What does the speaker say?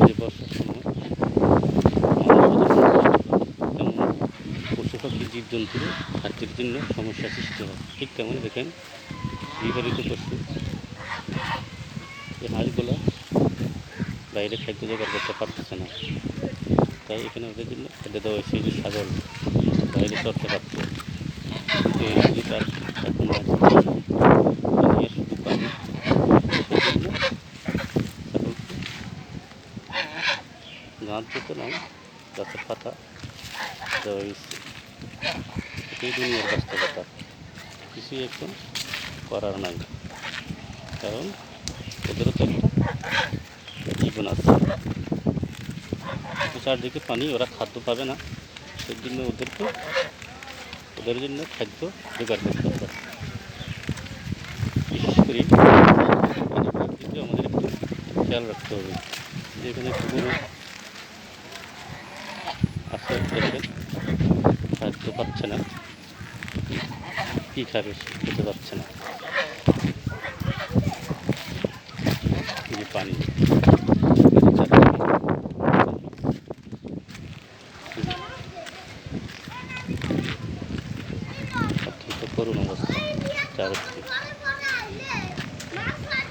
যে বর্ষার সময় আমাদের তেমন পশু পাখি জীবজন্তুরও খাদ্যের জন্য সমস্যা সৃষ্টি হয়। ঠিক তেমনই দেখেন গৃহপালিত পশু এই হাঁসগুলো বাইরে খাদ্য জোগাড় করতে পারতেছে না, তাই এখানে ওদের জন্য খাদ্য দেওয়া হয়েছে যে ছাগল বাইরে চড়তে পারত, কিন্তু এই সুযোগ আর এখন আর নিয়ে শুধু পানি, সেই জন্য ছাগলকে গাছ যেতে নাই গাছের পাতা দেওয়া হয়েছে। এটাই দুনিয়ার বাস্তবতা, কিছুই এখন করার নাই, কারণ ওদেরও তো একটা জীবন আছে। চারদিকে পানি, ওরা খাদ্য পাবে না, সেই জন্য ওদের জন্য খাদ্য জোগাড় করতে হবে। বিশেষ করে পানির দিকে আমাদের একটু খেয়াল রাখতে হবে। যেখানে পুকুর আছে দেখেন খাদ্য পাচ্ছে না, কী খাবে খেতে পাচ্ছে না, যে পানি অত্যন্ত করুণ অবস্থা চারদিকে।